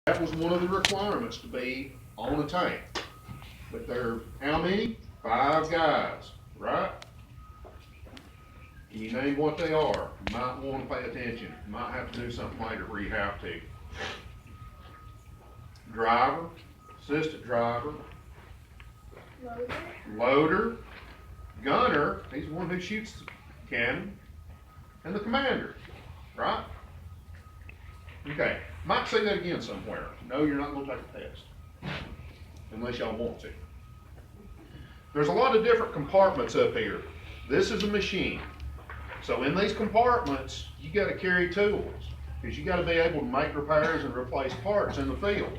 That was one of the requirements to be on a tank. But there, how many? 5 guys, right? Can you name what they are? You might want to pay attention. You might have to do something later where you have to. Driver, assistant driver, loader, gunner, he's the one who shoots the cannon, and the commander, right? Okay, might say that again somewhere. No, you're not gonna take a test, unless y'all want to. There's a lot of different compartments up here. This is a machine. So in these compartments, you gotta carry tools, because you gotta be able to make repairs and replace parts in the field.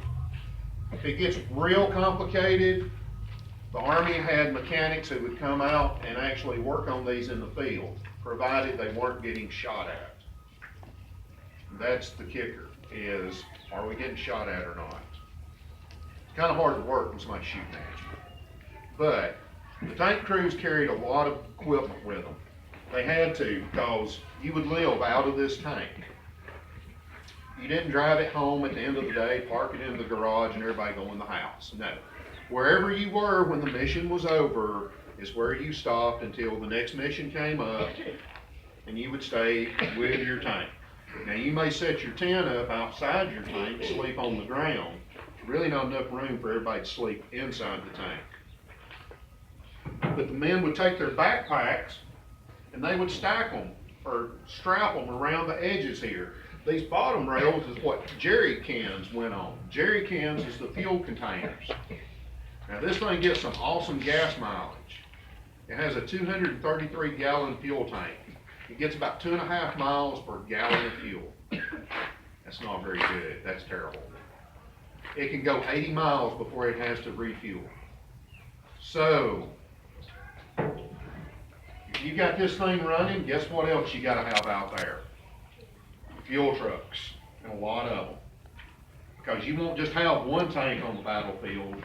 If it gets real complicated, the Army had mechanics who would come out and actually work on these in the field, provided they weren't getting shot at. That's the kicker, is are we getting shot at or not? It's kind of hard to work when somebody's shooting at you. But the tank crews carried a lot of equipment with them. They had to, because you would live out of this tank. You didn't drive it home at the end of the day, park it in the garage, and everybody go in the house. No. Wherever you were when the mission was over is where you stopped until the next mission came up, and you would stay with your tank. Now, you may set your tent up outside your tank, sleep on the ground. Really not enough room for everybody to sleep inside the tank. But the men would take their backpacks and they would stack them or strap them around the edges here. These bottom rails is what jerry cans went on. Jerry cans is the fuel containers. Now this thing gets some awesome gas mileage. It has a 233 gallon fuel tank. It gets about 2.5 miles per gallon of fuel. That's not very good, that's terrible. It can go 80 miles before it has to refuel. So, if you got this thing running, guess what else you gotta have out there? Fuel trucks, and a lot of them. Because you won't just have one tank on the battlefield,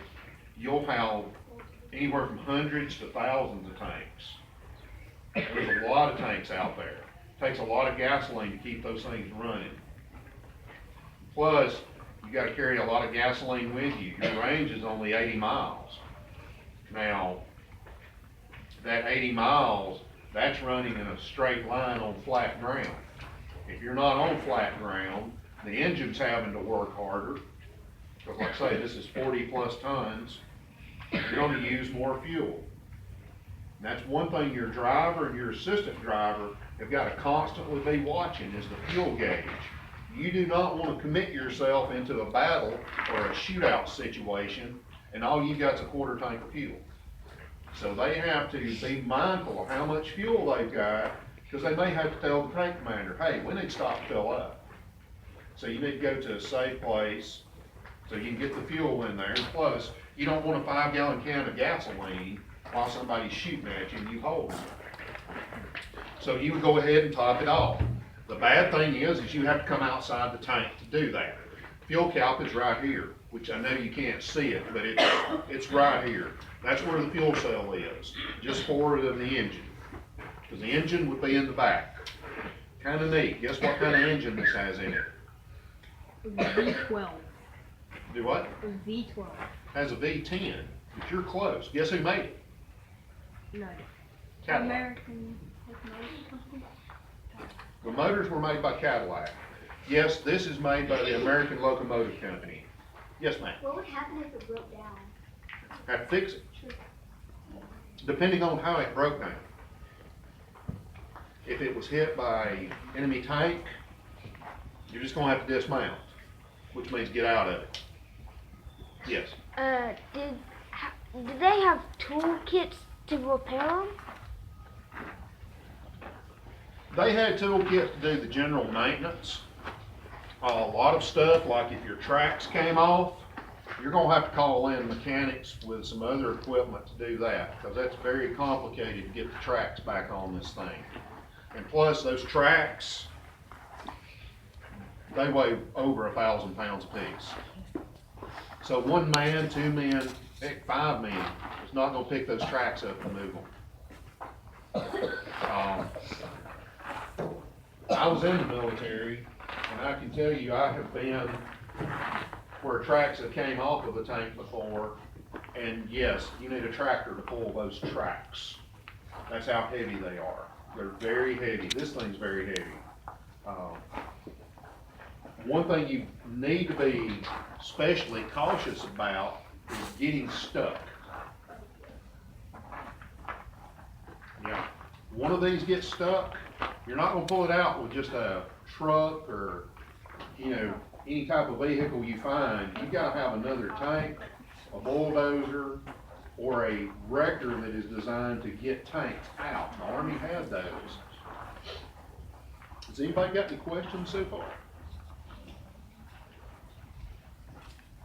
you'll have anywhere from hundreds to thousands of tanks. There's a lot of tanks out there. It takes a lot of gasoline to keep those things running. Plus, you gotta carry a lot of gasoline with you. Your range is only 80 miles. Now, that 80 miles, that's running in a straight line on flat ground. If you're not on flat ground, the engine's having to work harder, because like I say, this is 40 plus tons. You're gonna use more fuel. And that's one thing your driver and your assistant driver have got to constantly be watching is the fuel gauge. You do not want to commit yourself into a battle or a shootout situation and all you got's a quarter tank of fuel. So they have to be mindful of how much fuel they've got, because they may have to tell the tank commander, hey, we need to stop and fill up. So you need to go to a safe place so you can get the fuel in there. And plus, you don't want a 5-gallon can of gasoline while somebody's shooting at you and you hold it. So you would go ahead and top it off. The bad thing is you have to come outside the tank to do that. Fuel cap is right here, which I know you can't see it, but it's right here. That's where the fuel cell is, just forward of the engine. Because the engine would be in the back. Kind of neat. Guess what kind of engine this has in it? V12. Do what? V12. Has a V10, but you're close. Guess who made it? No. Cadillac. American Locomotive Company. The motors were made by Cadillac. Yes, this is made by the American Locomotive Company. Yes, ma'am. What would happen if it broke down? Have to fix it. Sure. Depending on how it broke down. If it was hit by enemy tank, you're just gonna have to dismount, which means get out of it. Yes. Did they have toolkits to repair them? They had toolkits to do the general maintenance. A lot of stuff, like if your tracks came off, you're gonna have to call in mechanics with some other equipment to do that, because that's very complicated to get the tracks back on this thing. And plus, those tracks, they weigh over 1,000 pounds apiece. So 1 man, 2 men, heck, 5 men is not gonna pick those tracks up and move them. I was in the military, and I can tell you I have been where tracks that came off of the tank before, and yes, you need a tractor to pull those tracks. That's how heavy they are. They're very heavy. This thing's very heavy. One thing you need to be especially cautious about is getting stuck. Yeah, one of these gets stuck, you're not gonna pull it out with just a truck or, you know, any type of vehicle you find. You gotta have another tank, a bulldozer, or a rector that is designed to get tanks out. The Army had those. Has anybody got any questions so far?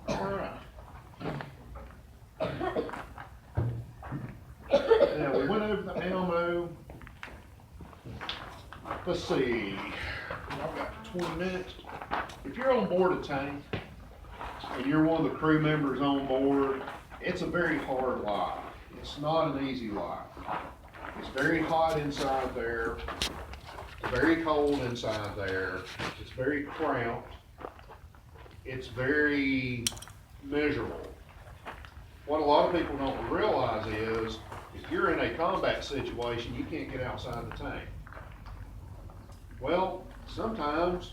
All right. Now, we went over the ammo. Let's see, I've got 20 minutes. If you're on board a tank and you're one of the crew members on board, it's a very hard life. It's not an easy life. It's very hot inside there. It's very cold inside there. It's very cramped. It's very miserable. What a lot of people don't realize is, if you're in a combat situation, you can't get outside the tank. Well, sometimes,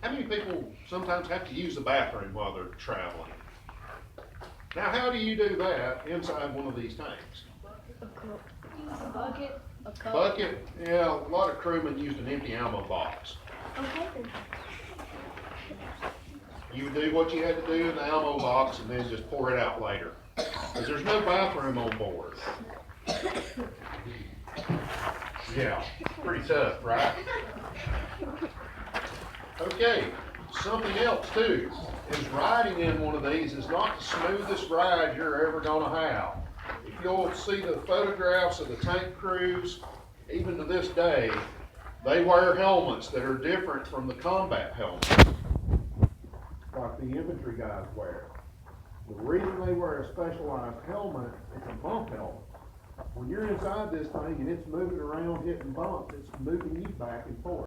how many people sometimes have to use the bathroom while they're traveling? Now, how do you do that inside one of these tanks? A cup. Use a bucket. A cup. Bucket, yeah, a lot of crewmen used an empty ammo box. Okay then. You would do what you had to do in the ammo box and then just pour it out later. Because there's no bathroom on board. Yeah, pretty tough, right? Okay, something else too, is riding in one of these is not the smoothest ride you're ever gonna have. If you'll see the photographs of the tank crews, even to this day, they wear helmets that are different from the combat helmets, like the infantry guys wear. The reason they wear a specialized helmet, it's a bump helmet. When you're inside this thing and it's moving around hitting bumps, it's moving you back and forth.